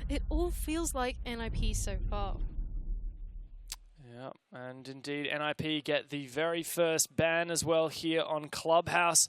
It all feels like NiP so far. Yeah, and indeed NiP get the very first ban as well here on Clubhouse.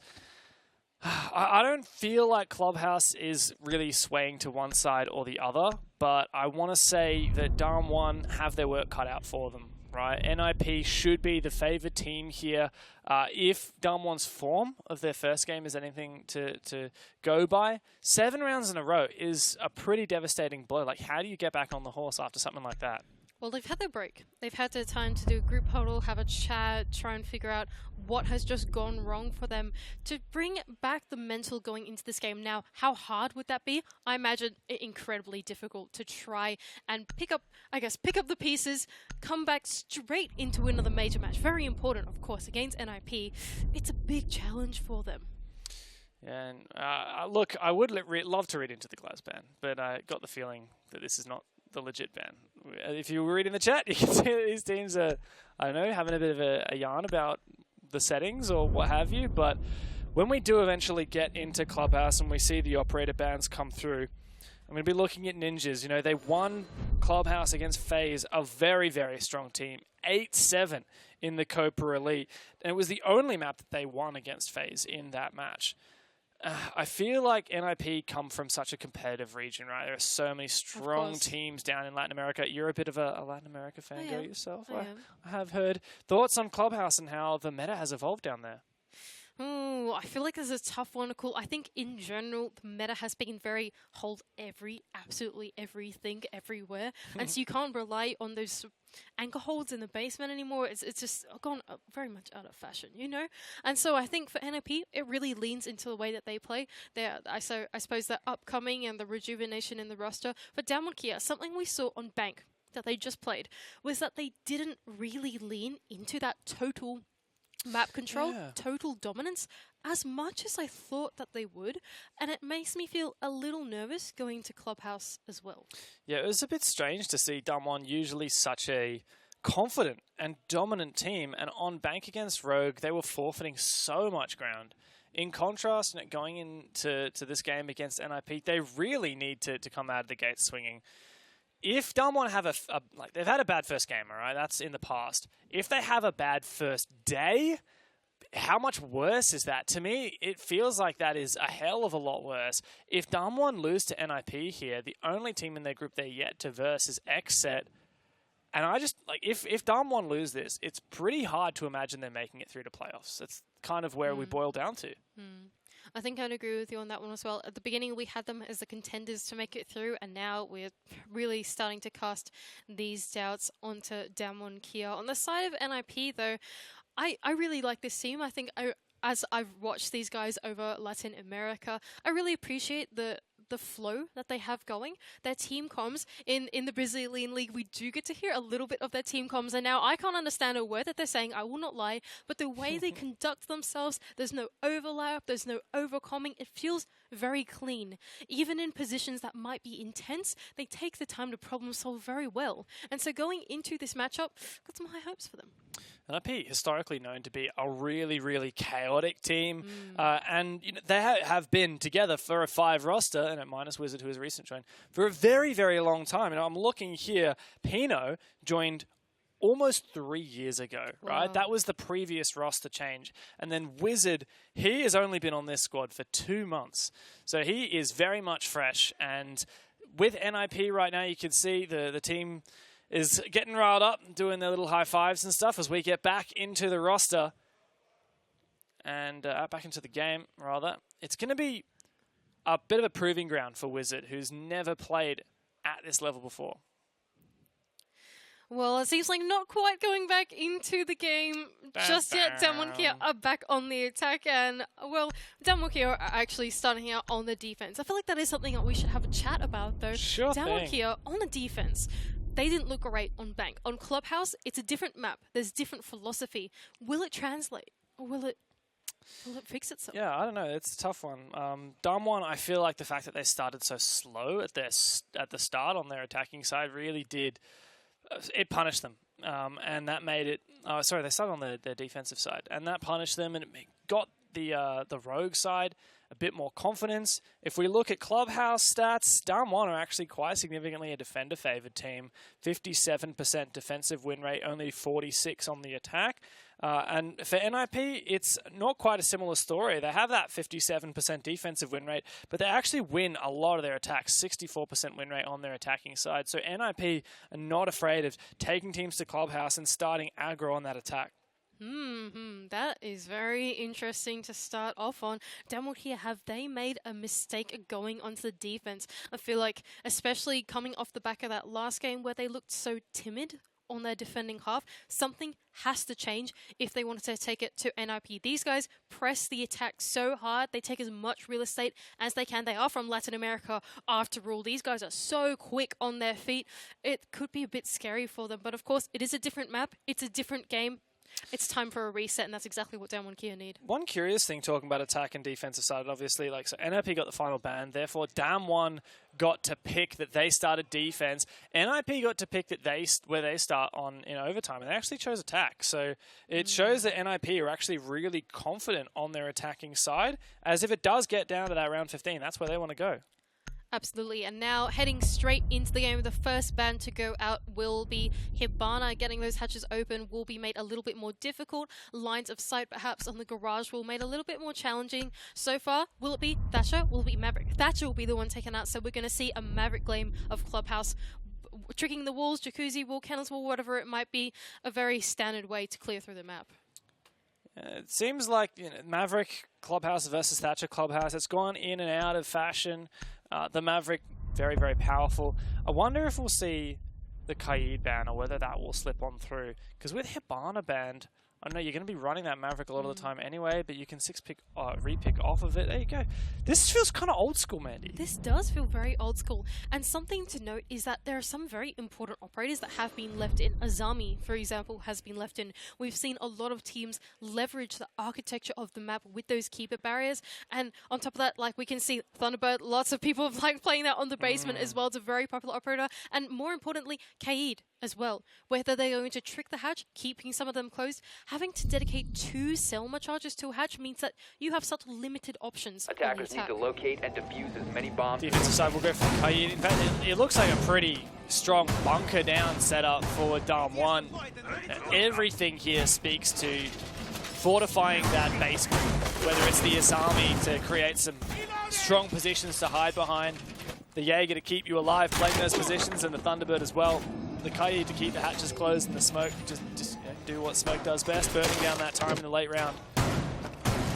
I don't feel like Clubhouse is really swaying to one side or the other, but I want to say that DAMWON have their work cut out for them, right? NiP should be the favoured team here. If DAMWON's form of their first game is anything to go by, 7 rounds in a row is a pretty devastating blow. Like, how do you get back on the horse after something like that? Well, they've had their break. They've had their time to do a group huddle, have a chat, try and figure out what has just gone wrong for them to bring back the mental going into this game. Now, how hard would that be? I imagine it incredibly difficult to try and pick up the pieces, come back straight into another major match. Very important, of course, against NiP. It's a big challenge for them. Yeah, and look, I would love to read into the Glaz ban, but I got the feeling that this is not the legit ban. If you were reading the chat, you can see that these teams are, I don't know, having a bit of a yarn about the settings or what have you, but when we do eventually get into Clubhouse and we see the operator bans come through, I'm going to be looking at Ninjas. You know, they won Clubhouse against FaZe, a very, very strong team, 8-7 in the Copa Elite, and it was the only map that they won against FaZe in that match. I feel like NiP come from such a competitive region, right? There are so many strong teams down in Latin America. You're a bit of a Latin America fangirl yourself. I have heard. Thoughts on Clubhouse and how the meta has evolved down there? Ooh, I feel like this is a tough one to call. I think in general, the meta has been very hold absolutely everything, everywhere. And so you can't rely on those anchor holds in the basement anymore. It's just gone very much out of fashion, you know? And so I think for NiP, it really leans into the way that they play. I suppose the upcoming and the rejuvenation in the roster. But DAMWON Kia, something we saw on Bank that they just played, was that they didn't really lean into that total map control, total dominance, as much as I thought that they would, and it makes me feel a little nervous going to Clubhouse as well. Yeah, it was a bit strange to see DAMWON, usually such a confident and dominant team, and on Bank against Rogue, they were forfeiting so much ground. In contrast, going into this game against NiP, they really need to come out of the gate swinging. If DAMWON have like they've had a bad first game, all right, that's in the past. If they have a bad first day, how much worse is that? To me, it feels like that is a hell of a lot worse. If DAMWON lose to NiP here, the only team in their group they're yet to verse is XSET. And I just, like, if DAMWON lose this, it's pretty hard to imagine them making it through to playoffs. That's kind of where we boil down to. I think I'd agree with you on that one as well. At the beginning, we had them as the contenders to make it through, and now we're really starting to cast these doubts onto DAMWON Kia. On the side of NiP, though, I really like this team. I think as I've watched these guys over Latin America, I really appreciate the flow that they have going. Their team comms in the Brazilian league, we do get to hear a little bit of their team comms, and now I can't understand a word that they're saying, I will not lie, but the way they conduct themselves, there's no overlap, there's no overcomming, it feels very clean. Even in positions that might be intense, they take the time to problem solve very well. And so going into this matchup, got some high hopes for them. NiP historically known to be a really, really chaotic team, and you know, they have been together for a 5 roster, and at minus Wizard, who is a recent join, for a very, very long time. And I'm looking here, Pino joined almost 3 years ago, right? That was the previous roster change. And then Wizard, he has only been on this squad for 2 months. So he is very much fresh. And with NiP right now, you can see the team is getting riled up, doing their little high fives and stuff as we get back into the roster and back into the game, rather. It's going to be a bit of a proving ground for Wizard, who's never played at this level before. Well, it seems like not quite going back into the game just yet. DAMWON Kia are back on the attack, and, well, DAMWON Kia are actually starting out on the defense. I feel like that is something that we should have a chat about, though. Sure DAMWON Kia on the defense. They didn't look great on Bank. On Clubhouse, it's a different map. There's different philosophy. Will it translate? Or will it fix itself? Yeah, I don't know. It's a tough one. DAMWON, I feel like the fact that they started so slow at the start on their attacking side really did... it punished them. And that made it... Oh, sorry, they started on their defensive side. And that punished them, and it got the rogue side a bit more confidence. If we look at Clubhouse stats, DAMWON are actually quite significantly a defender-favoured team. 57% defensive win rate, only 46 on the attack. And for NiP, it's not quite a similar story. They have that 57% defensive win rate, but they actually win a lot of their attacks, 64% win rate on their attacking side. So NiP are not afraid of taking teams to Clubhouse and starting aggro on that attack. That is very interesting to start off on. DAMWON here, have they made a mistake going onto the defense? I feel like, especially coming off the back of that last game where they looked so timid on their defending half, something has to change if they wanted to take it to NiP. These guys press the attack so hard, they take as much real estate as they can. They are from Latin America after all. These guys are so quick on their feet. It could be a bit scary for them, but of course it is a different map, it's a different game. It's time for a reset, and that's exactly what DAMWON Kia need. One curious thing talking about attack and defensive side, obviously, like, so NiP got the final ban, therefore DAMWON got to pick that they started defense. NiP got to pick that where they start on in overtime, and they actually chose attack. So it shows that NiP are actually really confident on their attacking side, as if it does get down to that round 15, that's where they want to go. Absolutely, and now heading straight into the game, the first ban to go out will be Hibana. Getting those hatches open will be made a little bit more difficult. Lines of sight perhaps on the garage will made a little bit more challenging. So far, will it be Thatcher? Will it be Maverick? Thatcher will be the one taken out, so we're going to see a Maverick game of Clubhouse. Tricking the walls, jacuzzi wall, cannons wall, whatever it might be, a very standard way to clear through the map. It seems like, you know, Maverick Clubhouse versus Thatcher Clubhouse, it's gone in and out of fashion. The Maverick, very, very powerful. I wonder if we'll see the Kaid ban or whether that will slip on through. Because with Hibana banned, I know you're going to be running that Maverick a lot of the time anyway, but you can re-pick off of it. There you go. This feels kind of old school, Mandy. This does feel very old school. And something to note is that there are some very important operators that have been left in. Azami, for example, has been left in. We've seen a lot of teams leverage the architecture of the map with those keeper barriers. And on top of that, like, we can see Thunderbird, lots of people like playing that on the basement as well. It's a very popular operator. And more importantly, Kaid as well. Whether they're going to trick the hatch, keeping some of them closed, having to dedicate 2 Selma charges to a hatch means that you have such limited options. Attackers need to locate and defuse as many bombs. Defensive side will go for Kaid. In fact, it looks like a pretty strong bunker down setup for DAMWON. Everything here speaks to fortifying that base group, whether it's the Azami to create some strong positions to hide behind, the Jaeger to keep you alive playing those positions, and the Thunderbird as well. The Kaid to keep the hatches closed, and the Smoke just do what Smoke does best, burning down that time in the late round.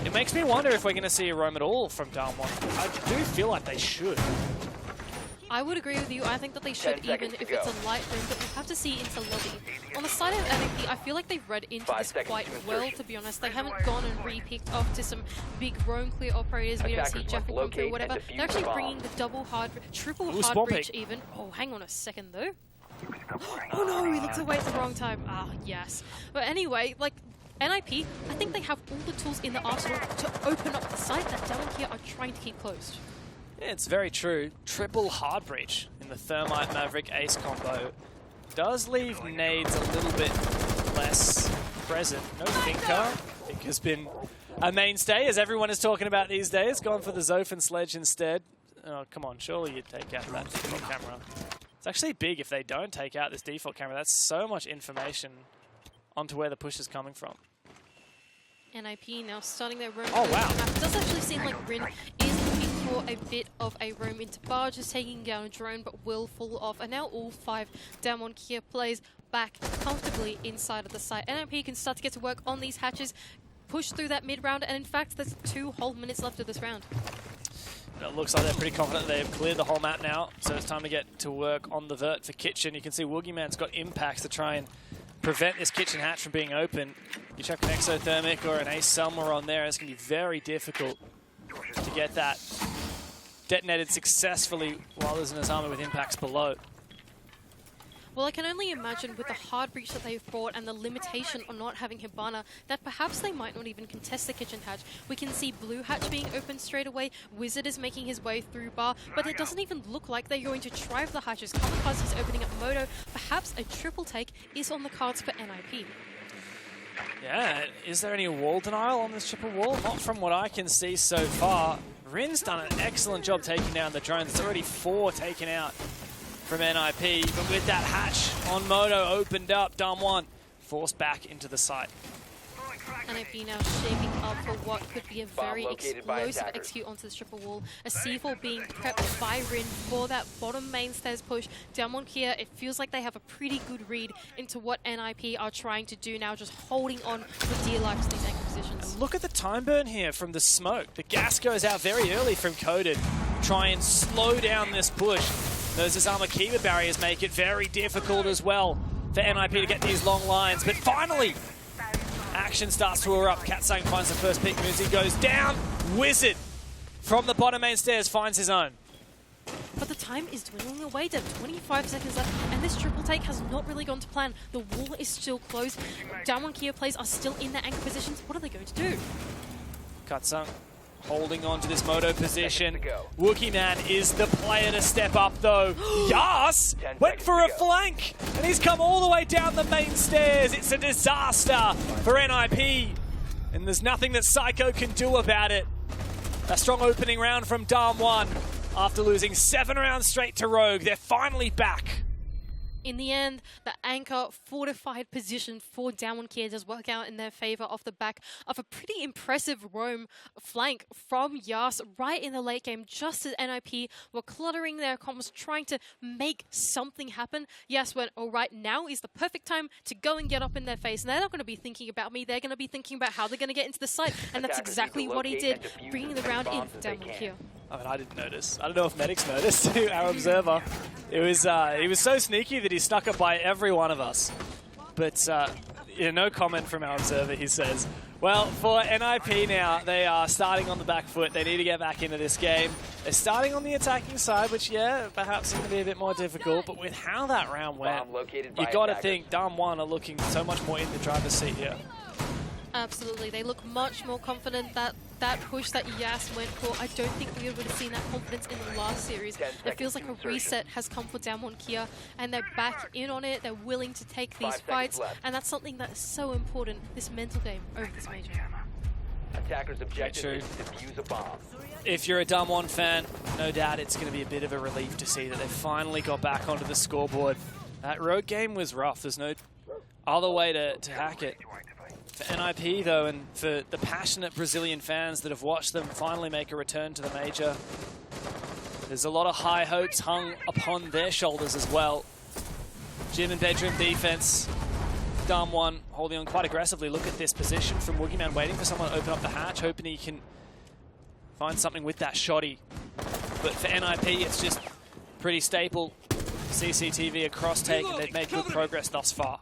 It makes me wonder if we're going to see a roam at all from DAMWON. I do feel like they should. I would agree with you. I think that they should, even if it's a light room, but we'll have to see into lobby. On the side of NiP, I feel like they've read into this quite well, to be honest. They haven't gone and re-picked off to some big roam clear operators. We don't see Jackal come through or whatever. They're actually bringing the triple hard breach even. Oh, hang on a second though. Oh no, he looked away at the wrong time. Ah, yes. But anyway, like, NiP, I think they have all the tools in the arsenal to open up the site that DAMWON here are trying to keep closed. Yeah, it's very true. Triple hard breach in the Thermite Maverick Ace combo does leave nades a little bit less present. No Thinker. Think has been a mainstay, as everyone is talking about these days. Gone for the Zophon Sledge instead. Oh, come on, surely you'd take out that default camera. It's actually big if they don't take out this default camera. That's so much information onto where the push is coming from. NiP now starting their roam. Oh, wow. It does actually seem like Rin is looking for a bit of a roam into bar, just taking down a drone, but will fall off. And now all 5 DAMWON Kia plays back comfortably inside of the site. NiP can start to get to work on these hatches, push through that mid round, and in fact, there's 2 whole minutes left of this round. It looks like they're pretty confident they've cleared the whole map now, so it's time to get to work on the vert for Kitchen. You can see Woogieman's got impacts to try and prevent this Kitchen hatch from being open. You chuck an Exothermic or an Ace somewhere on there, it's going to be very difficult to get that detonated successfully while there's an Azami with impacts below. Well, I can only imagine with the hard breach that they've brought and the limitation on not having Hibana, that perhaps they might not even contest the kitchen hatch. We can see blue hatch being opened straight away, Wizard is making his way through bar, but it doesn't even look like they're going to try for the hatches. Kamikaze is opening up Moto. Perhaps a triple take is on the cards for NiP. Yeah, is there any wall denial on this triple wall? Not from what I can see so far. Rin's done an excellent job taking down the drones. It's already 4 taken out from NiP, but with that hatch on Moto opened up, DAMWON forced back into the site. NiP now shaping up for what could be a very explosive execute onto the triple wall. A C4 being prepped by Rin for that bottom main stairs push. DAMWON here, it feels like they have a pretty good read into what NiP are trying to do now, just holding on for dear life to these anchor positions. And look at the time burn here from the smoke. The gas goes out very early from Coded. Try and slow down this push. Those Azama Kiva barriers make it very difficult as well for NiP to get these long lines. But finally, action starts to erupt. Katsang finds the first pick, Muzi goes down. Wizard from the bottom main stairs finds his own. But the time is dwindling away, Dev. 25 seconds left, and this triple take has not really gone to plan. The wall is still closed. DAMWON Kia players are still in their anchor positions. What are they going to do? Katsang holding on to this Moto position. Wookie Man is the player to step up though. Yas went for a flank and he's come all the way down the main stairs. It's a disaster for NiP and there's nothing that Psycho can do about it. A strong opening round from DAMWON. After losing 7 rounds straight to Rogue, they're finally back. In the end, the anchor fortified position for DAMWON Kia does work out in their favor off the back of a pretty impressive roam flank from Yas right in the late game, just as NiP were cluttering their comms, trying to make something happen. Yas went, all right, now is the perfect time to go and get up in their face. And they're not going to be thinking about me, they're going to be thinking about how they're going to get into the site. And that's exactly what he did, bringing the round in for DAMWON Kia. I mean, I didn't notice. I don't know if Medics noticed, our observer. It was, he was so sneaky that he snuck up by every one of us. But yeah, no comment from our observer, he says. Well, for NiP now, they are starting on the back foot. They need to get back into this game. They're starting on the attacking side, which, yeah, perhaps going to be a bit more difficult. But with how that round went, you got to think DAMWON are looking so much more in the driver's seat here. Absolutely, they look much more confident. That push that Yas went for, I don't think we would have seen that confidence in the last series. It feels like a reset has come for DAMWON Kia, and they're back in on it. They're willing to take these fights, and that's something that is so important, this mental game over this major. Attacker's objective is to defuse a bomb. If you're a DAMWON fan, no doubt it's going to be a bit of a relief to see that they finally got back onto the scoreboard. That Rogue game was rough. There's no other way to hack it. For NiP though, and for the passionate Brazilian fans that have watched them finally make a return to the major, there's a lot of high hopes hung upon their shoulders as well. Gym and bedroom defense. DAMWON holding on quite aggressively. Look at this position from Woogie Man, waiting for someone to open up the hatch, hoping he can find something with that shotty. But for NiP, it's just pretty staple CCTV across take, and they've made good progress thus far.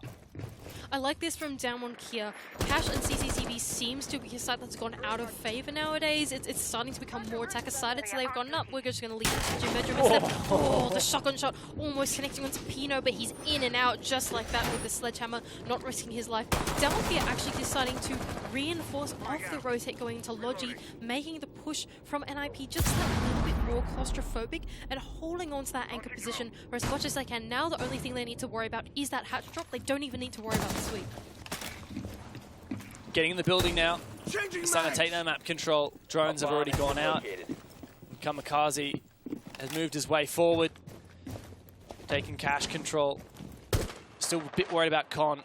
I like this from DAMWON Kia. Cash and CCTV seems to be a side that's gone out of favor nowadays. It's starting to become more attacker-sided, so they've gone up. We're just going to leave it to Gym Bedroom instead. Oh, the shotgun shot almost connecting onto Pino, but he's in and out just like that with the sledgehammer, not risking his life. DAMWON Kia actually deciding to reinforce off the rotate going into Logi, making the push from NiP just a little bit more claustrophobic and holding on to that anchor position for as much as they can. Now the only thing they need to worry about is that hatch drop. They don't even need to worry about the sweep. Getting in the building now. Starting to take that map control. Drones have already gone out. Kamikaze has moved his way forward. Taking cash control. Still a bit worried about Con.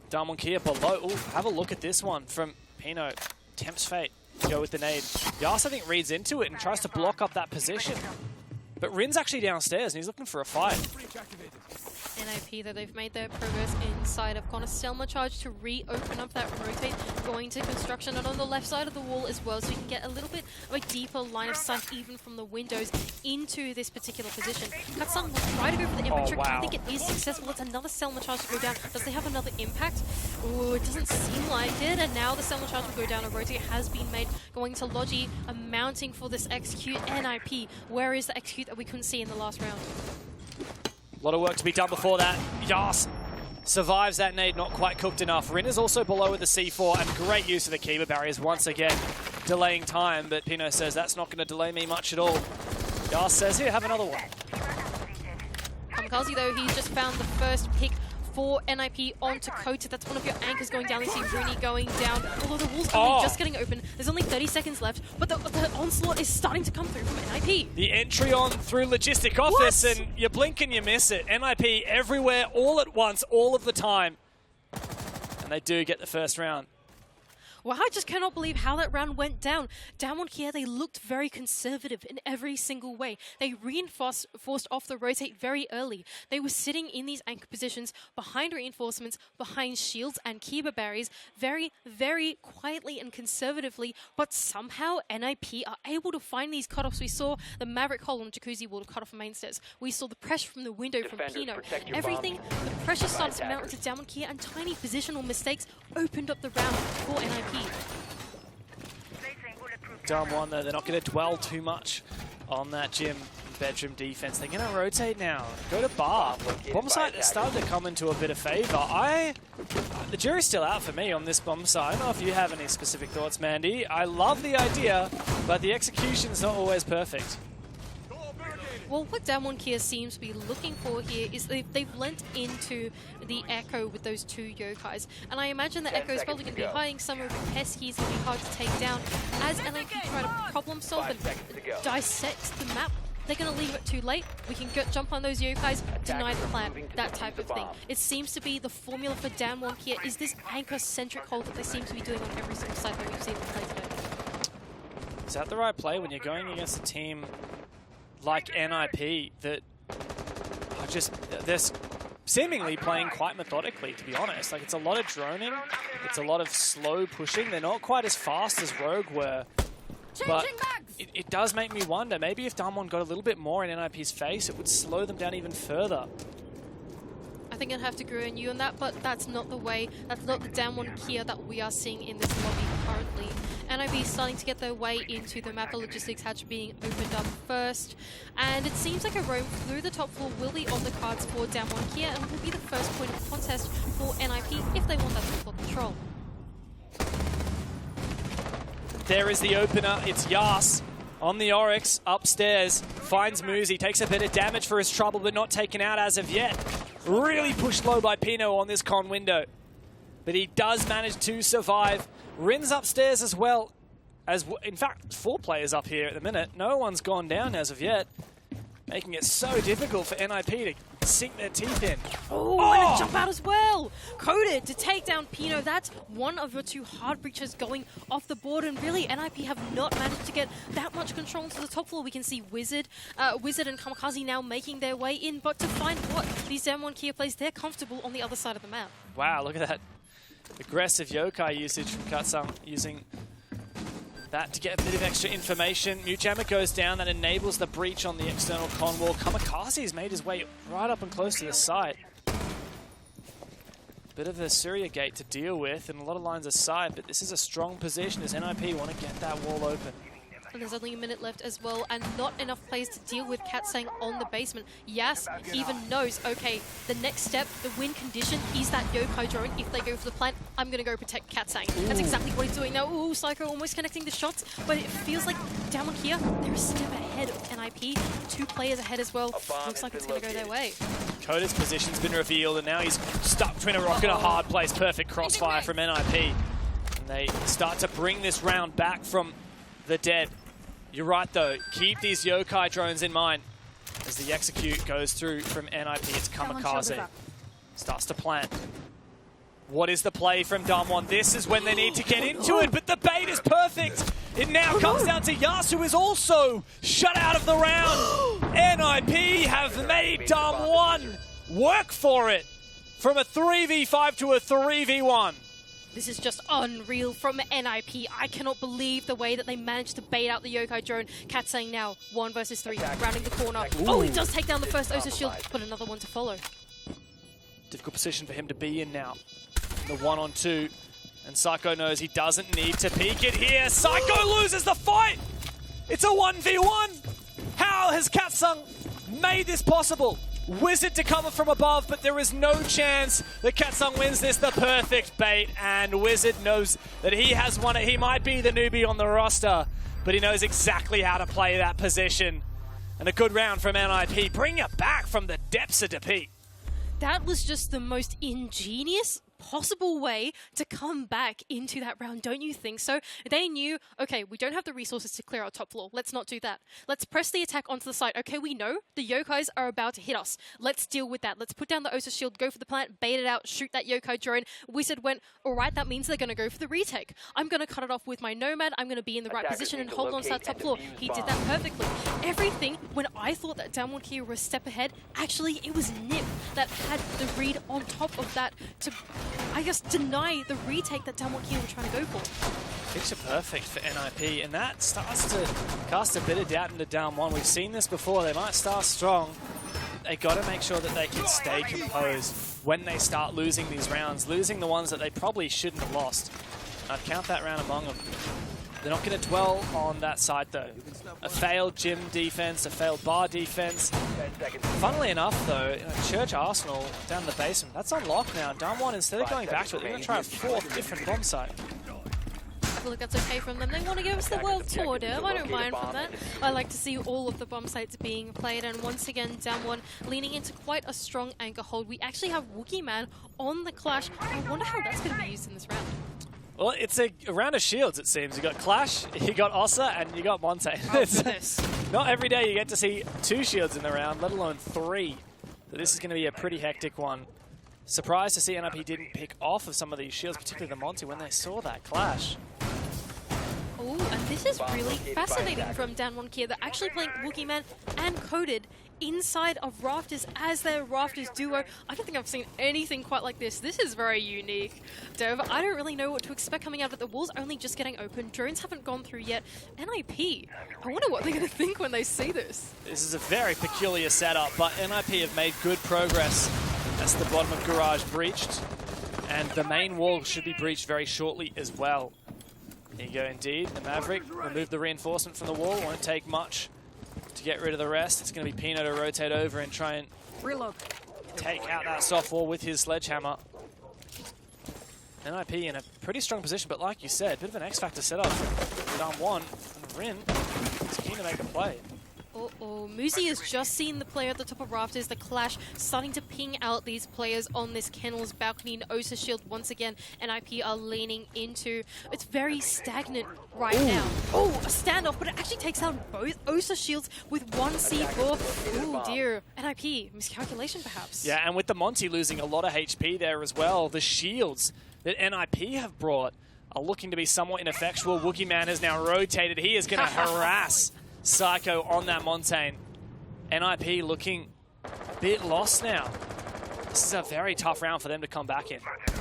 DAMWON Kia below. Ooh, have a look at this one from Pino. Tempts fate. Go with the nade. Yas, I think, reads into it and tries to block up that position. But Rin's actually downstairs and he's looking for a fight. NiP, though, they've made their progress inside of Connor. Selma charge to reopen up that rotate, going to construction and on the left side of the wall as well, so you can get a little bit of a deeper line of sight even from the windows into this particular position. Katsang will try to go for the impact trick. I think it is successful. It's another Selma charge to go down. Does they have another impact? Ooh, it doesn't seem like it. And now the Selma charge will go down. A rotate has been made, going to Logi, mounting for this execute. NiP, where is the execute that we couldn't see in the last round? A lot of work to be done before that. Yas survives that nade, not quite cooked enough. Rin is also below with the C4, and great use of the Kiva barriers once again, delaying time, but Pino says that's not going to delay me much at all. Yas says, here, have another one. Kamikaze, though, he's just found the first pick for NiP onto Kota. That's one of your anchors going down. You see Rooney going down. Although the wall's only just getting open. There's only 30 seconds left, but the onslaught is starting to come through from NiP. The entry on through Logistic Office, and you blink and you miss it. NiP everywhere, all at once, all of the time. And they do get the first round. Wow, I just cannot believe how that round went down. DAMWON here, they looked very conservative in every single way. They reinforced off the rotate very early. They were sitting in these anchor positions behind reinforcements, behind shields and Kiba berries, very, very quietly and conservatively, but somehow NiP are able to find these cutoffs. We saw the Maverick hole on Jacuzzi wall to cut off mainstairs. We saw the pressure from the window from Pino. Everything, the pressure started to mount into DAMWON here, and tiny positional mistakes opened up the round for NiP. DAMWON, though, they're not going to dwell too much on that bedroom defense. They're going to rotate now. Go to bar. Bomb site has started to come into a bit of favor. The jury's still out for me on this bomb site. I don't know if you have any specific thoughts, Mandy. I love the idea, but the execution's not always perfect. Well, what DAMWON here seems to be looking for here is they've lent into the Echo with those two Yokais. And I imagine the Echo is probably going to be hiding somewhere with pesky. It's going to be hard to take down. As NiP try to problem solve and dissect the map, they're going to leave it too late. We can jump on those Yokais, deny the plan, that type of thing. It seems to be the formula for DAMWON here is this anchor-centric hold that they seem to be doing on every single side that we've seen them play today. Is that the right play when you're going against a team like NiP that are they're seemingly playing quite methodically, to be honest? Like, it's a lot of droning, it's a lot of slow pushing. They're not quite as fast as Rogue were, but it does make me wonder, maybe if DAMWON got a little bit more in NiP's face, it would slow them down even further. I think I'd have to agree on you on that, but that's not the way, that's not the DAMWON here that we are seeing in this lobby currently. NiP is starting to get their way into the map. The logistics hatch being opened up first, and it seems like a roam through the top floor will be on the cards for DAMWON here, and will be the first point of contest for NiP if they want that top floor control. There is the opener. It's Yas on the Oryx upstairs. Finds Muzi, takes a bit of damage for his trouble, but not taken out as of yet. Really pushed low by Pino on this con window, but he does manage to survive. Rin's upstairs as well. In fact, 4 players up here at the minute. No one's gone down as of yet, making it so difficult for NiP to sink their teeth in. Oh, and a jump out as well! Coded to take down Pino. That's one of your 2 hard breaches going off the board, and really NiP have not managed to get that much control into the top floor. We can see Wizard and Kamikaze now making their way in, but to find what these DAMWON Kia plays, they're comfortable on the other side of the map. Wow, look at that aggressive yokai usage from Katsung, using that to get a bit of extra information. Mute goes down, that enables the breach on the external con wall. Kamikaze has made his way right up and close to the site. Bit of a FURIA gate to deal with and a lot of lines of sight, but this is a strong position as NiP want to get that wall open. And there's only a minute left as well, and not enough players to deal with Katsang on the basement. Yas even knows, okay, the next step, the win condition is that Yokai drone. If they go for the plant, I'm going to go protect Katsang. That's exactly what he's doing now. Ooh, Psycho almost connecting the shots, but it feels like DAMWON here, they're a step ahead of NiP. 2 players ahead as well. Looks like it's going to go their way. Coda's position's been revealed, and now he's stuck between a rock and a hard place. Perfect crossfire from NiP. And they start to bring this round back from the dead. You're right, though. Keep these yokai drones in mind. As the execute goes through from NiP, it's Kamikaze. Starts to plant. What is the play from DAMWON? This is when they need to get into it, but the bait is perfect. It now comes down to Yas, who is also shut out of the round. NiP have made DAMWON work for it. From a 3v5 to a 3v1. This is just unreal from NiP. I cannot believe the way that they managed to bait out the yokai drone. Katsang now 1 versus 3, rounding the corner. Ooh. Oh, he does take down the first Osa shield, but another one to follow. Difficult position for him to be in now. The 1-on-2, and Psycho knows he doesn't need to peek it here. Psycho loses the fight! It's a 1v1! How has Katsung made this possible? Wizard to cover from above, but there is no chance that Katsung wins this. The perfect bait, and Wizard knows that he has won it. He might be the newbie on the roster, but he knows exactly how to play that position. And a good round from NiP. Bring it back from the depths of defeat. that was just the most ingenious possible way to come back into that round, don't you think so? They knew, okay, we don't have the resources to clear our top floor. Let's not do that. Let's press the attack onto the side. Okay, we know the yokais are about to hit us. Let's deal with that. Let's put down the Osa shield, go for the plant, bait it out, shoot that yokai drone. Wizard went, all right, that means they're going to go for the retake. I'm going to cut it off with my Nomad. I'm going to be in the right position and hold on to that top floor. He did that perfectly. Everything, when I thought that DAMWON Kia were a step ahead, actually it was NiP that had the read on top of that to, I guess, deny the retake that DAMWON Kia were trying to go for. Picture perfect for NiP, and that starts to cast a bit of doubt into DAMWON. We've seen this before. They might start strong. They got to make sure that they can stay composed when they start losing these rounds, losing the ones that they probably shouldn't have lost. I'd count that round among them. They're not going to dwell on that side though. A failed gym defense, a failed bar defense. Funnily enough though, Church Arsenal down in the basement, that's on lock now. DAMWON, instead of going back to it, they're going to try a fourth different bomb site. I feel like that's okay from them. They want to give us the world tour, Dev. I don't mind from that. I like to see all of the bomb sites being played, and once again, DAMWON leaning into quite a strong anchor hold. We actually have Wookiee Man on the Clash. I wonder how that's going to be used in this round. Well, it's a round of shields, it seems. You got Clash, you got Osa, and you got Monte. Oh, goodness. Not every day you get to see 2 shields in the round, let alone 3. So this is going to be a pretty hectic one. Surprised to see NiP didn't pick off of some of these shields, particularly the Monte, when they saw that Clash. Oh, and this is really fascinating from DAMWON Kia. They're actually playing Wookiee Man and Coded inside of Rafters as their Rafters duo. I don't think I've seen anything quite like this. This is very unique. Dev, I don't really know what to expect coming out of it. The wall's only just getting open. Drones haven't gone through yet. NiP, I wonder what they're going to think when they see this. This is a very peculiar setup, but NiP have made good progress. That's the bottom of Garage breached, and the main wall should be breached very shortly as well. Here you go, indeed. The Maverick remove the reinforcement from the wall. Won't take much to get rid of the rest. It's going to be Pino to rotate over and try and take out that soft wall with his sledgehammer. NiP in a pretty strong position, but like you said, a bit of an X-Factor setup. DAMWON and Rin is keen to make a play. Uh-oh, Muzi has just seen the player at the top of Rafters, the Clash, starting to ping out these players on this Kennel's balcony. And Osa shield once again, NiP are leaning into. It's very stagnant right now. Oh, a standoff, but it actually takes out both Osa shields with one C4. Oh dear, NiP, miscalculation perhaps. Yeah, and with the Monty losing a lot of HP there as well, the shields that NiP have brought are looking to be somewhat ineffectual. Wookiee Man has now rotated. He is going to harass Psycho on that Montaigne. NiP looking a bit lost now. This is a very tough round for them to come back in.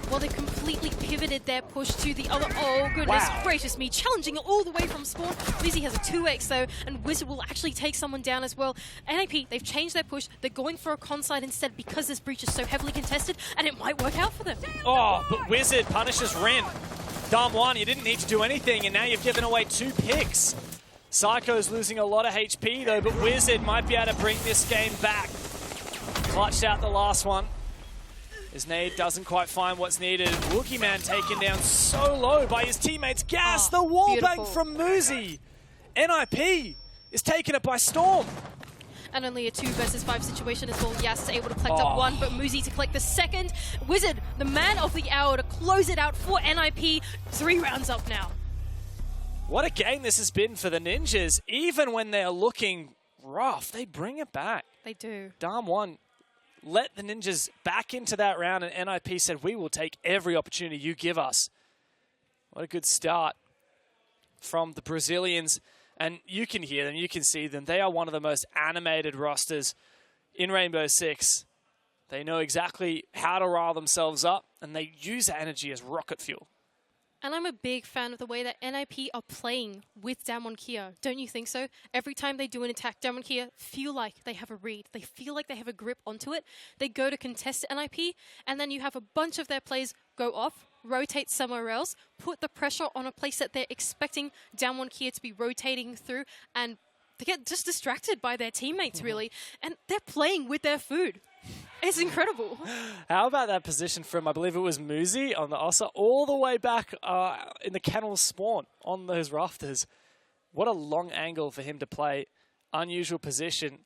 Well, they completely pivoted their push to the other. Oh, goodness gracious me. Challenging it all the way from spawn. Lizzie has a 2x though, and Wizard will actually take someone down as well. NiP, they've changed their push. They're going for a con side instead because this breach is so heavily contested, and it might work out for them. Oh, but Wizard punishes Rin. DAMWON, you didn't need to do anything, and now you've given away 2 picks. Psycho's losing a lot of HP though, but Wizard might be able to bring this game back. Clutched out the last one. His nade doesn't quite find what's needed. Wookiee Man taken down so low by his teammates. Gas, the wall bank from Muzi. NiP is taking it by storm. And only a 2 versus 5 situation as well. Yas is able to collect up 1, but Muzi to collect the second. Wizard, the man of the hour, to close it out for NiP. 3 rounds up now. What a game this has been for the Ninjas. Even when they're looking rough, they bring it back. They do. DAMWON let the Ninjas back into that round, and NiP said, we will take every opportunity you give us. What a good start from the Brazilians. And you can hear them, you can see them. They are one of the most animated rosters in Rainbow Six. They know exactly how to rile themselves up, and they use that energy as rocket fuel. And I'm a big fan of the way that NiP are playing with DAMWON Kia. Don't you think so? Every time they do an attack, DAMWON Kia feel like they have a read. They feel like they have a grip onto it. They go to contest NiP, and then you have a bunch of their plays go off, rotate somewhere else, put the pressure on a place that they're expecting DAMWON Kia to be rotating through, and they get just distracted by their teammates, really. And they're playing with their food. It's incredible. How about that position from, I believe it was Muzi on the Osa, all the way back in the kennel spawn on those rafters. What a long angle for him to play. Unusual position.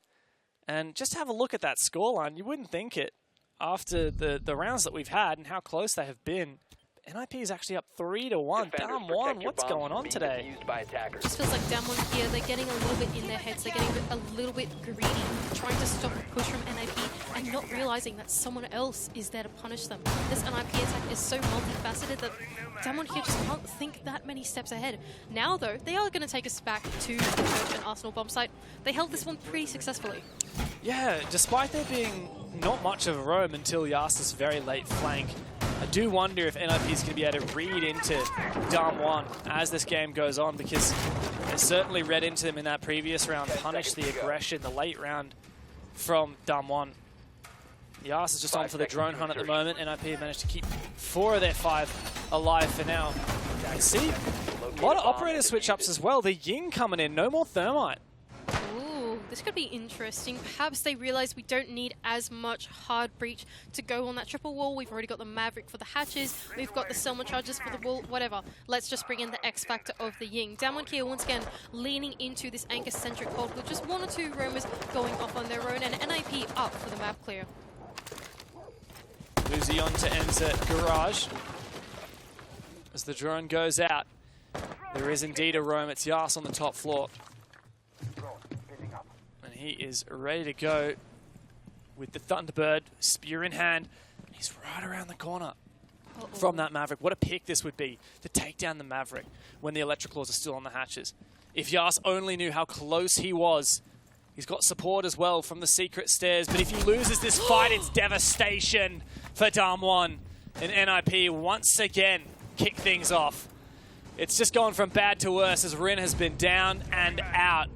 And just have a look at that scoreline. You wouldn't think it. after the rounds that we've had and how close they have been, NiP is actually up 3-1. DAMWON, what's going on today? Just feels like DAMWON here, they're getting a little bit in their heads, they're getting a little bit greedy, trying to stop a push from NiP and not realizing that someone else is there to punish them. This NiP attack is so multifaceted that DAMWON here just can't think that many steps ahead. Now though, they are going to take us back to the Church and Arsenal bomb site. They held this one pretty successfully. Yeah, despite there being not much of a roam until Yas's very late flank, I do wonder if NiP is going to be able to read into DAMWON as this game goes on, because they certainly read into them in that previous round, punished the aggression, the late round from DAMWON. Yas is just on for the drone hunt at the moment. NiP have managed to keep 4 of their 5 alive for now. You can see a lot of operator switch-ups as well. The Ying coming in, no more Thermite. Ooh, this could be interesting. Perhaps they realize we don't need as much hard breach to go on that triple wall. We've already got the Maverick for the hatches. We've got the Selma charges for the wall, whatever. Let's just bring in the X factor of the Ying. DAMWON here once again leaning into this anchor-centric hold with just 1 or 2 roamers going off on their own, and NiP up for the map clear. Luzi on to enter Garage. As the drone goes out, there is indeed a roam. It's Yas on the top floor. And he is ready to go with the Thunderbird, spear in hand. He's right around the corner from that Maverick. What a pick this would be to take down the Maverick when the Electric Claws are still on the hatches. If Yas only knew how close he was. He's got support as well from the secret stairs, but if he loses this fight, it's devastation for DAMWON. And NiP once again kick things off. It's just gone from bad to worse as Rin has been down and out.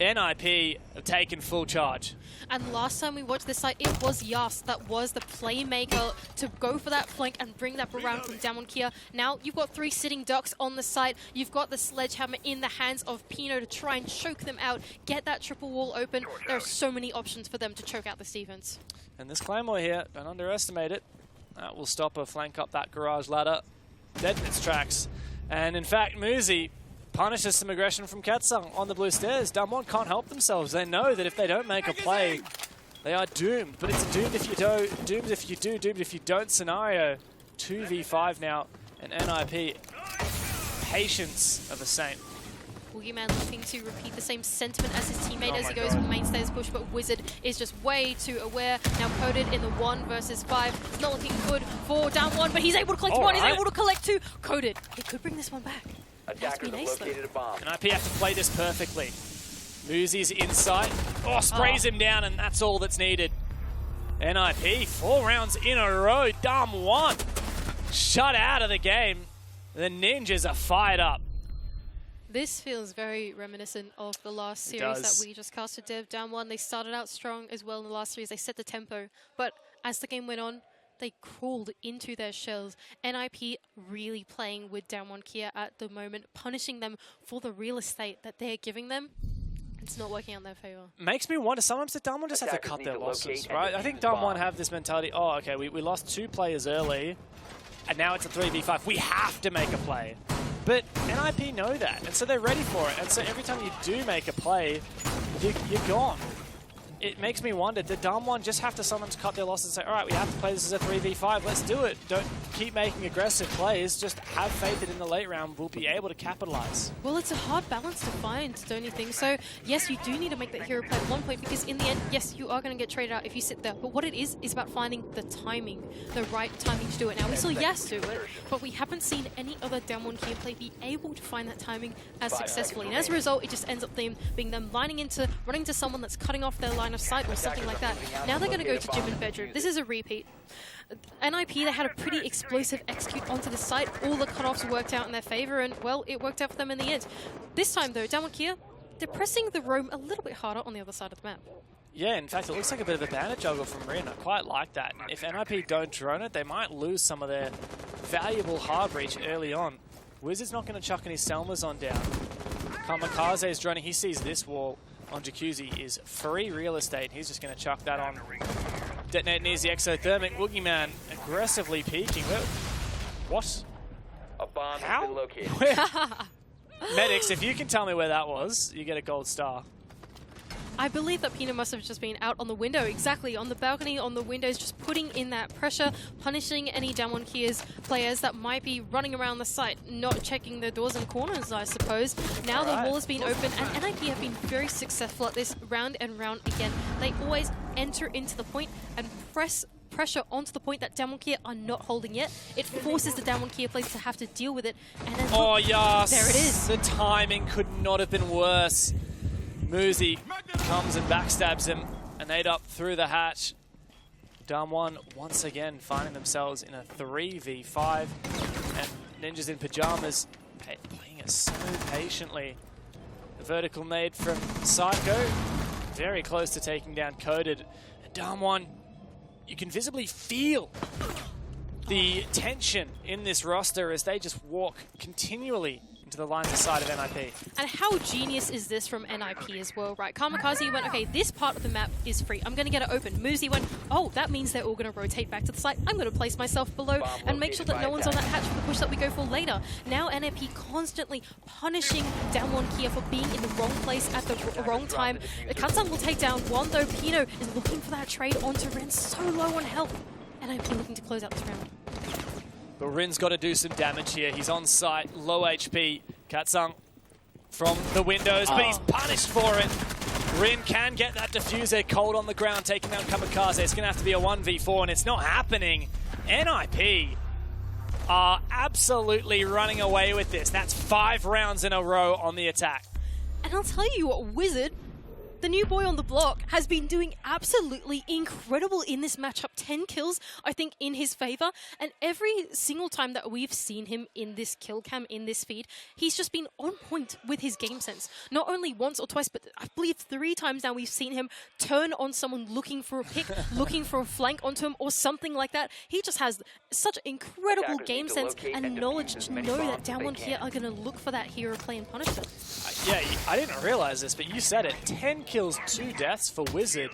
NiP have taken full charge. And last time we watched this site, it was Yas that was the playmaker to go for that flank and bring that around from DAMWON here. Now you've got 3 sitting ducks on the site. You've got the sledgehammer in the hands of Pino to try and choke them out, get that triple wall open. There are so many options for them to choke out this defense. And this Claymore here, don't underestimate it. That will stop a flank up that garage ladder. Dead in its tracks. And in fact, Muzi punishes some aggression from Katsung on the blue stairs. DAMWON can't help themselves. They know that if they don't make a play, they are doomed. But it's a doomed if you do, doomed if you do, doomed if you don't scenario. 2v5 now, and NiP, patience of a saint. Boogeyman looking to repeat the same sentiment as his teammate as he goes for main stairs push, but Wizard is just way too aware. Now coded in the 1 versus 5. It's not looking good for DAMWON, but he's able to collect 1, he's able to collect 2. Coded, he could bring this one back. Attackers have located a bomb. NiP have to play this perfectly. Muzi's inside. Oh, sprays him down, and that's all that's needed. NiP, 4 rounds in a row. DAMWON shut out of the game. The Ninjas are fired up. This feels very reminiscent of the last series that we just casted. DAMWON, they started out strong as well in the last series. They set the tempo, but as the game went on, they crawled into their shells. NiP really playing with DAMWON Kia at the moment, punishing them for the real estate that they're giving them. It's not working out in their favor. Makes me wonder, sometimes the DAMWON just have to cut their losses, right? I think DAMWON have this mentality, oh, okay, we lost 2 players early, and now it's a 3v5. We have to make a play. But NiP know that, and so they're ready for it. And so every time you do make a play, you're gone. It makes me wonder, did DAMWON just have to sometimes cut their losses and say, all right, we have to play this as a 3v5, let's do it. Don't keep making aggressive plays, just have faith that in the late round we'll be able to capitalize. Well, it's a hard balance to find, don't you think? So, yes, you do need to make that hero play at one point, because in the end, yes, you are going to get traded out if you sit there. But what it is about finding the timing, the right timing to do it. Now, we saw Yas do it, but we haven't seen any other DAMWON gameplay be able to find that timing as successfully. And as a result, it just ends up being them running to someone that's cutting off their line of sight or something like that. Now they're going to go to gym and bedroom. This is a repeat. NiP, they had a pretty explosive execute onto the site. All the cutoffs worked out in their favor, and, well, it worked out for them in the end. This time, though, DAMWON Kia, they're pressing the roam a little bit harder on the other side of the map. Yeah, in fact, it looks like a bit of a bandit juggle from Rin. I quite like that. If NiP don't drone it, they might lose some of their valuable hard breach early on. Wizard's not going to chuck any Selmas on down. Kamikaze is droning. He sees this wall on Jacuzzi is free real estate. He's just going to chuck that on. Detonate nears the exothermic. Boogeyman aggressively peeking. What? A bomb How? has been located. Medics, if you can tell me where that was, you get a gold star. I believe that Pina must have just been out on the window, exactly, on the balcony, on the windows, just putting in that pressure, punishing any DAMWON Kia's players that might be running around the site, not checking the doors and corners, I suppose. Now the wall has been open, and NiP have been very successful at this round and round again. They always enter into the point and pressure onto the point that DAMWON Kia are not holding yet. It forces the DAMWON Kia players to have to deal with it. And then oh, yes! There it is. The timing could not have been worse. Muzi comes and backstabs him, and 8 up through the hatch. DAMWON once again finding themselves in a 3v5, and Ninjas in Pyjamas playing it so patiently. The vertical nade from Psycho, very close to taking down Coded. And DAMWON, you can visibly feel the tension in this roster as they just walk continually into the lines of sight of NiP. And how genius is this from NiP as well, right? Kamikaze went, okay, this part of the map is free. I'm going to get it open. Muzi went, oh, that means they're all going to rotate back to the site. I'm going to place myself below and make sure that no one's on that hatch for the push that we go for later. Now NiP constantly punishing DAMWON Kia for being in the wrong place at the wrong time. Katsang will take down one, though Pino is looking for that trade onto Ren, so low on health. NiP looking to close out this round. But Rin's got to do some damage here. He's on site, low HP. Katsang from the windows, but he's punished for it. Rin can get that diffuser cold on the ground, taking down Kamikaze. It's going to have to be a 1v4, and it's not happening. NiP are absolutely running away with this. That's 5 rounds in a row on the attack. And I'll tell you what, Wizard, the new boy on the block, has been doing absolutely incredible in this matchup. 10 kills, I think, in his favor. And every single time that we've seen him in this kill cam, in this feed, he's just been on point with his game sense. Not only once or twice, but I believe 3 times now we've seen him turn on someone looking for a pick, looking for a flank onto him or something like that. He just has such incredible game sense and knowledge to know that DAMWON Kia are going to look for that hero play and punish them. Yeah, I didn't realize this, but you said it. 10 kills, 2 deaths for Wizard.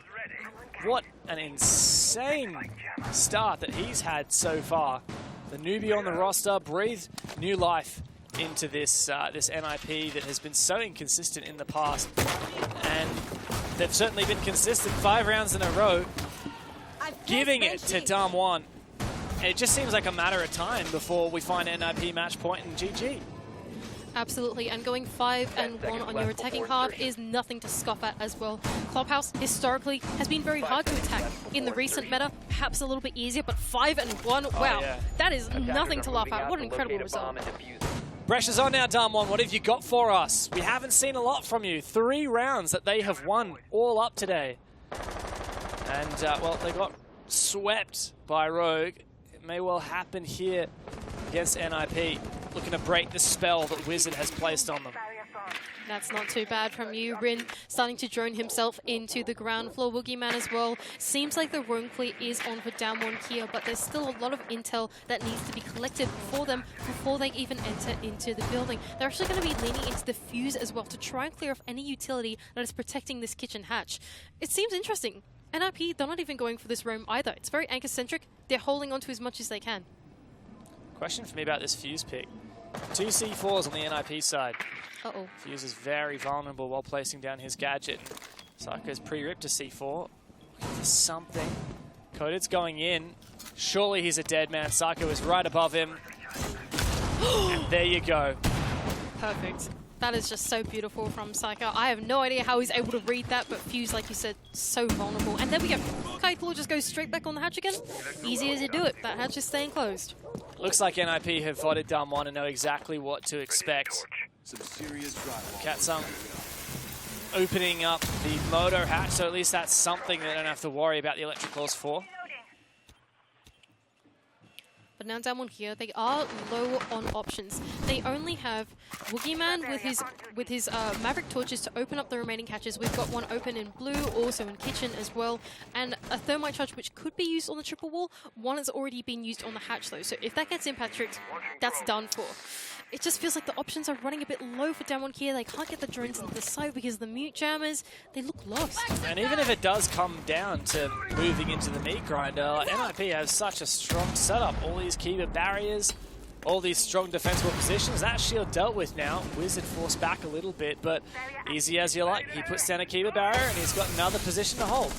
What an insane start that he's had so far. The newbie on the roster breathed new life into this this NiP that has been so inconsistent in the past. And they've certainly been consistent 5 rounds in a row, giving it to DAMWON. And it just seems like a matter of time before we find NiP match point and GG. Absolutely, and going 5-1 on your attacking half is nothing to scoff at as well. Clubhouse, historically, has been very hard to attack. In the recent meta, perhaps a little bit easier, but 5-1, wow, that is nothing to laugh at. What an incredible result. Pressure's on now, DAMWON. What have you got for us? We haven't seen a lot from you. 3 rounds that they have won all up today. And, well, they got swept by Rogue. It may well happen here against NiP. Looking to break the spell that Wizard has placed on them. That's not too bad from you. Rin starting to drone himself into the ground floor. Boogeyman as well. Seems like the roam clear is on for DAMWON Kia, but there's still a lot of intel that needs to be collected for them before they even enter into the building. They're actually going to be leaning into the fuse as well to try and clear off any utility that is protecting this kitchen hatch. It seems interesting. NiP, they're not even going for this roam either. It's very anchor-centric. They're holding on to as much as they can. Question for me about this Fuse pick. 2 C4s on the NiP side. Uh-oh. Fuse is very vulnerable while placing down his gadget. Psycho's pre-ripped to C4. Looking for something. Coded's going in. Surely he's a dead man. Psycho is right above him. And there you go. Perfect. That is just so beautiful from Psycho. I have no idea how he's able to read that, but Fuse, like you said, so vulnerable. And there we go. Kiteclaw just goes straight back on the hatch again. Easy as you do it. That hatch is staying closed. Looks like NiP have voted DAMWON and know exactly what to expect. Katsang opening up the moto hatch, so at least that's something they don't have to worry about the electricals for. But now DAMWON here, they are low on options. They only have Boogeyman with his Maverick torches to open up the remaining catches. We've got one open in blue, also in kitchen as well, and a thermite charge which could be used on the triple wall. One has already been used on the hatch though, so if that gets impact tricked, that's done for. It just feels like the options are running a bit low for DAMWON here. They can't get the drones into the side because the mute jammers, they look lost. And even if it does come down to moving into the meat grinder, NiP has such a strong setup. All these keeper barriers, all these strong defensible positions. That shield dealt with now. Wizard forced back a little bit, but easy as you like. He puts down a keeper barrier, and he's got another position to hold.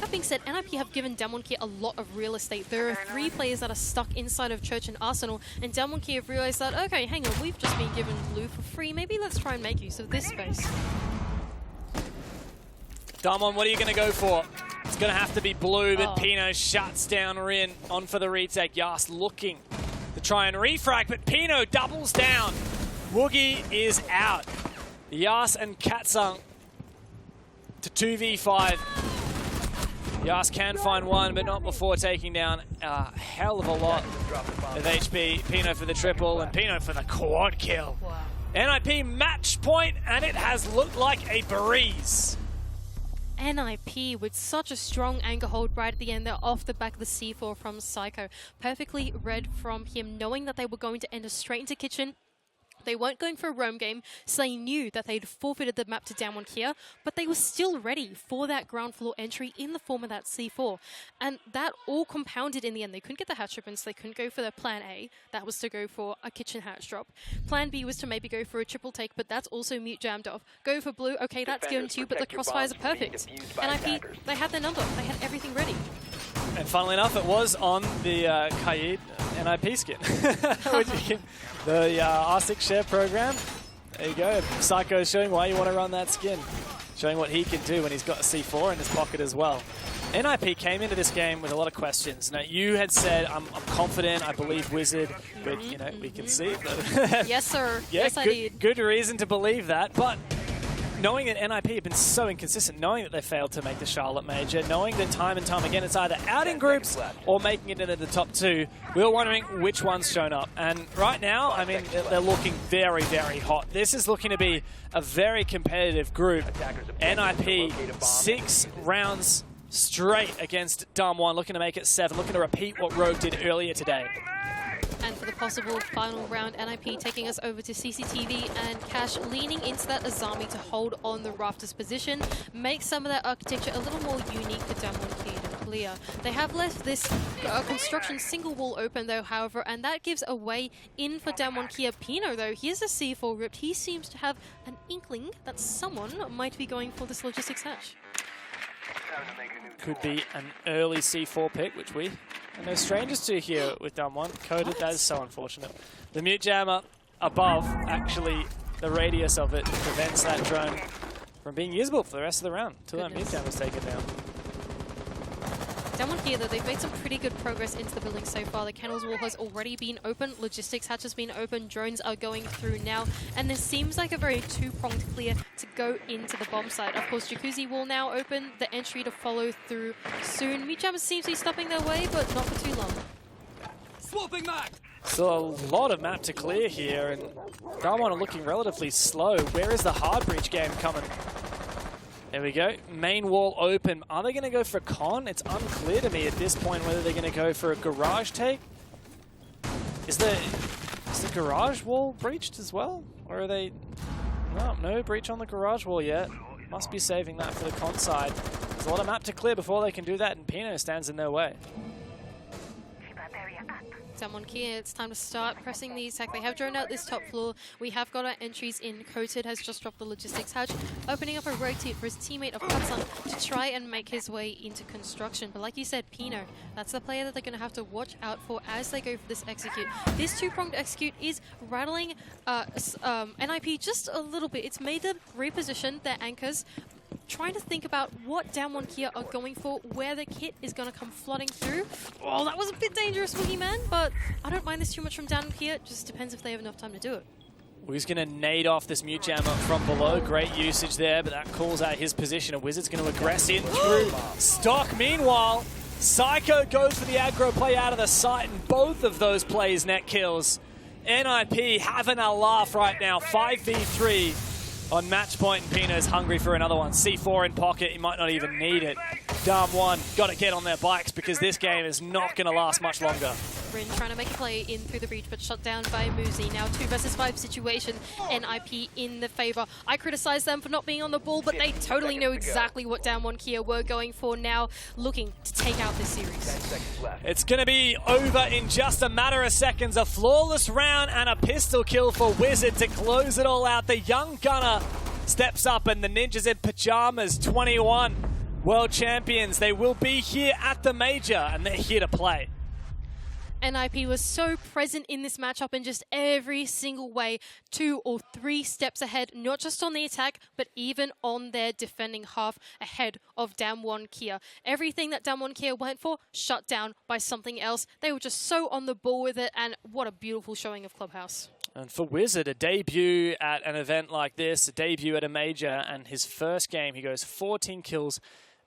That being said, NiP have given DAMWON Kia a lot of real estate. There are 3 players that are stuck inside of Church and Arsenal, and DAMWON Kia have realized that, okay, hang on, we've just been given blue for free. Maybe let's try and make use of this space. DAMWON, what are you going to go for? It's going to have to be blue, but Pino shuts down Rin. On for the retake. Yas looking to try and refrag, but Pino doubles down. Woogie is out. Yas and Katsung to 2v5. Yas can find one, but not before taking down a hell of a lot of HP. Pino for the triple, and Pino for the quad kill. Wow. NiP match point, and it has looked like a breeze. NiP with such a strong anchor hold right at the end there off the back of the C4 from Psycho. Perfectly read from him, knowing that they were going to enter straight into kitchen. They weren't going for a roam game, so they knew that they'd forfeited the map to DAMWON Kia, but they were still ready for that ground floor entry in the form of that C4. And that all compounded in the end. They couldn't get the hatch open, so they couldn't go for their plan A. That was to go for a kitchen hatch drop. Plan B was to maybe go for a triple take, but that's also mute jammed off. Go for blue, okay, that's given to you, but the crossfires are perfect. NiP, they had their number. They had everything ready. And funnily enough, it was on the Kaid NiP skin. The R6 share program. There you go. Psycho's showing why you want to run that skin. Showing what he can do when he's got a C4 in his pocket as well. NiP came into this game with a lot of questions. Now, you had said, I'm confident, I believe Wizard, but, you know, we can see. Yes, sir. Yeah, yes, I did. Good reason to believe that, but knowing that NiP have been so inconsistent, knowing that they failed to make the Charlotte Major, knowing that time and time again it's either out in groups or making it into the top 2, we were wondering which one's shown up. And right now, I mean, they're looking very, very hot. This is looking to be a very competitive group. NiP, 6 rounds straight against DAMWON, looking to make it 7, looking to repeat what Rogue did earlier today. And for the possible final round, NiP taking us over to CCTV, and Cash leaning into that Azami to hold on the rafters position, make some of that architecture a little more unique for DAMWON Kia to clear. They have left this construction single wall open though, however, and that gives a way in for DAMWON Kia. Pino though, here's a C4 ripped. He seems to have an inkling that someone might be going for this logistics hatch. Could be an early C4 pick, which we are no strangers to here with DAMWON. Coded, that is so unfortunate. The mute jammer above, actually, the radius of it prevents that drone from being usable for the rest of the round until that mute jammer is taken down. DAMWON Kia though, they've made some pretty good progress into the building so far. The kennels wall has already been open, logistics hatch has been open, drones are going through now, and this seems like a very two-pronged clear to go into the bomb site. Of course, Jacuzzi wall now open, the entry to follow through soon. Mute jammers seems to be stopping their way, but not for too long. Swapping map! So a lot of map to clear here, and DAMWON are looking relatively slow. Where is the hard breach game coming? There we go. Main wall open. Are they going to go for con? It's unclear to me at this point whether they're going to go for a garage take. Is the garage wall breached as well? Or are they... No breach on the garage wall yet. Must be saving that for the con side. There's a lot of map to clear before they can do that, and Pino stands in their way. DAMWON Kia, it's time to start pressing the attack. They have droned out this top floor. We have got our entries in. Coated has just dropped the logistics hatch, opening up a rotate for his teammate of Hudson to try and make his way into construction. But like you said, Pino, that's the player that they're going to have to watch out for as they go for this execute. This two-pronged execute is rattling NiP just a little bit. It's made them reposition their anchors, trying to think about what DAMWON Kia are going for, where the kit is going to come flooding through. Oh, that was a bit dangerous, Woogie Man, but I don't mind this too much from DAMWON Kia. It just depends if they have enough time to do it. Well, he's going to nade off this mute jammer from below. Great usage there, but that calls out his position. A Wizard's going to aggress in through stock. Meanwhile, Psycho goes for the aggro play out of the site, and both of those plays net kills. NiP having a laugh right now. 5v3. On match point, and Pino's hungry for another one. C4 in pocket, he might not even need it. DAMWON got to get on their bikes because this game is not going to last much longer. Rin trying to make a play in through the breach, but shut down by Muzi. Now 2 versus 5 situation, NiP in the favor. I criticize them for not being on the ball, but they totally know exactly what DAMWON Kia were going for now, looking to take out this series. It's going to be over in just a matter of seconds. A flawless round and a pistol kill for Wizard to close it all out. The young gunner steps up, and the Ninjas in Pyjamas, 21 world champions. They will be here at the major, and they're here to play. NiP was so present in this matchup in just every single way, 2 or 3 steps ahead, not just on the attack, but even on their defending half ahead of DAMWON Kia. Everything that DAMWON Kia went for, shut down by something else. They were just so on the ball with it, and what a beautiful showing of Clubhouse. And for Wizard, a debut at an event like this, a debut at a major, and his first game, he goes 14 kills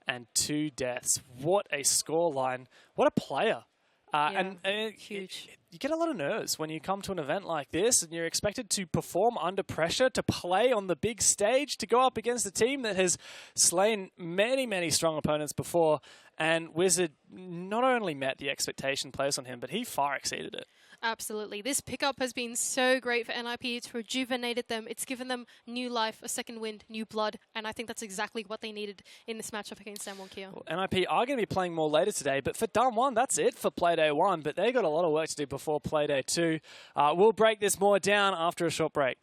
and 2 deaths. What a scoreline. What a player. And huge. You get a lot of nerves when you come to an event like this and you're expected to perform under pressure, to play on the big stage, to go up against a team that has slain many, many strong opponents before. And Wizard not only met the expectation placed on him, but he far exceeded it. Absolutely. This pickup has been so great for NiP. It's rejuvenated them. It's given them new life, a second wind, new blood. And I think that's exactly what they needed in this matchup against DAMWON Kia. Well, NiP are going to be playing more later today, but for DAMWON, that's it for Playday 1. But they got a lot of work to do before Playday 2. We'll break this more down after a short break.